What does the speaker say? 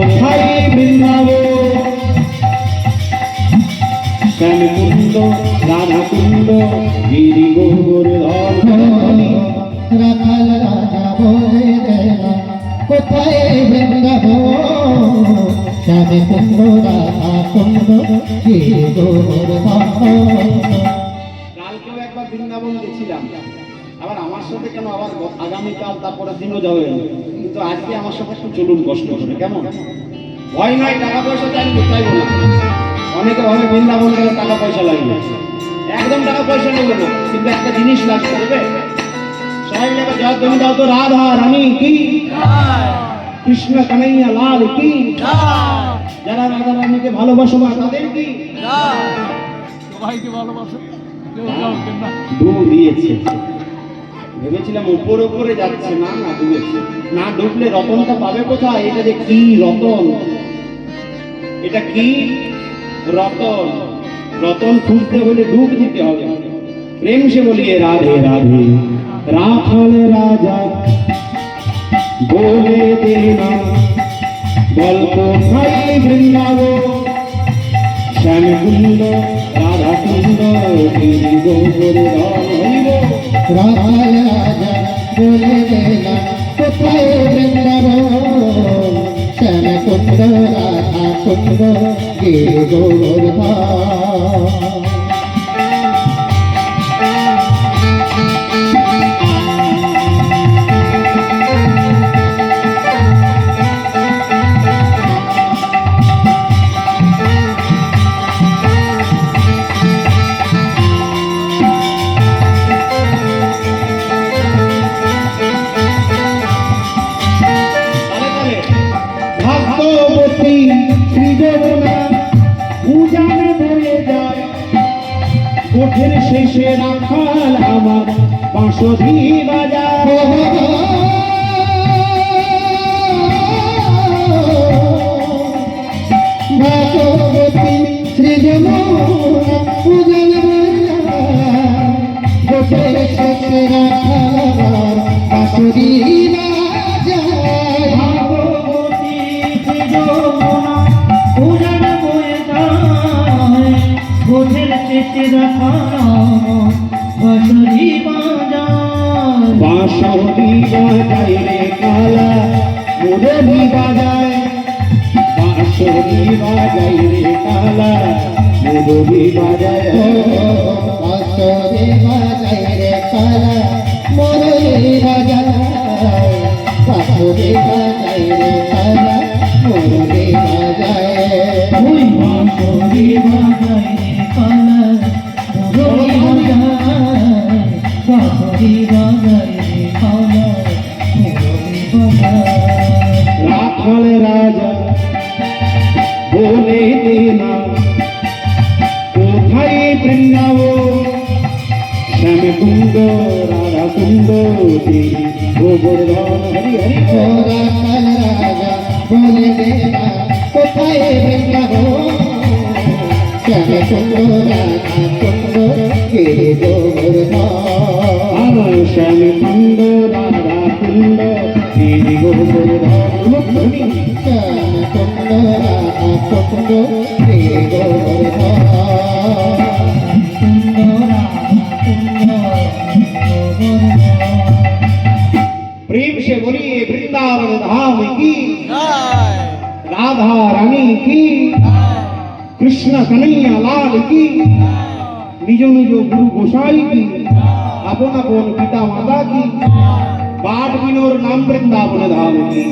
কোথায় বৃন্দাবন শ্যামকুণ্ড রাধাকুণ্ড গিরি গোবর্ধন রাখাল রাজা বলে দেনা কোথায় বৃন্দাবন শ্যামকুণ্ড রাধাকুণ্ড গিরি গোবর্ধন। কালকেও একবার বৃন্দাবন গেছিলাম, আবার আমার সাথে কেন আবার আগামীকাল তারপরে দিনও যাবে, কিন্তু আজকে আমার সাথে একটু চলুন কষ্ট করে, কেমন? ভয় নয়, টাকা পয়সা চাই চাইবো না। অনেকে ভাবে বৃন্দাবন গেলে টাকা পয়সা লাগবে, একদম টাকা পয়সা নেবো না, কিন্তু একটা জিনিস লাগবে দেবে। সবাই মিলে জয় তুমি দাও তো রাধা রানী কি, কৃষ্ণ কানাইয়া লাল কি, যারা রাধা রানীকে ভালোবাসো না তাদের কি, সবাইকে ভালোবাসে দিয়েছে। ভেবেছিলাম উপরে উপরে যাচ্ছে, না না ডুবেছে। না ডুবলে রতনটা পাবে কোথায়? এটা যে কি রতন, এটা কি রতন? রতন খুঁজতে হলে ডুব দিতে হবে। প্রেম সে বলিয়ে রাধে রাধে রাখাল রাজা বলে দেনা বল কোথায় বৃন্দাবন শ্যামকুণ্ড রাধাকুণ্ড গিরি গোবর্ধন। রাখাল রাজা বলে দেনা কোথায় বৃন্দাবন শ্যামকুণ্ড রাধাকুণ্ড গিরি গোবর্ধন। ভক্তবতী শ্রীজগন্না উজানে ভরে যায়, কোঠের শেষে রাখাল আমার বাঁশরি বাজায়। ভগবতী সৃজনা উজানে ভরে যায়, কোঠের শেষে রাখাল বাঁশরি বাঁশরি বাজায় রে কালা মুরলি বাজায়, বাঁশরি বাজায় রে কালা মুরলি বাজায়। বাঁশরি বাজায় রে কালা মুরলি বাজায়, বাঁশরি বাজায় রে কালা মুরলি বাজায়। ওই বাঁশরি বাজায় রে কালা মুরলি বাজায়, বাঁশরি বাজায় রে কালা মুরলি বাজায়। রাখাল রাজা বলে দেনা কোথায় বৃন্দাবন শ্যামকুণ্ড রাধাকুণ্ড গিরি গোবর্ধন। হরি হরি রাখাল রাজা বলে দেনা কোথায় বৃন্দাবন শ্যামকুণ্ড রাধাকুণ্ড গিরি গোবর্ধন। আমার শ্যামকুণ্ড রাধাকুণ্ড গিরি গোবর্ধন। শ্যামকুণ্ড রাধাকুণ্ড গিরি গোবর্ধন। प्रेम से बोलिए वृंदावन धाम की, राधा रानी की, कृष्ण कन्हैया लाल की, निजो निजो गुरु गोसाई की, अपन अपन पिता माता की, बाट विनोर नाम वृंदावन धाम की।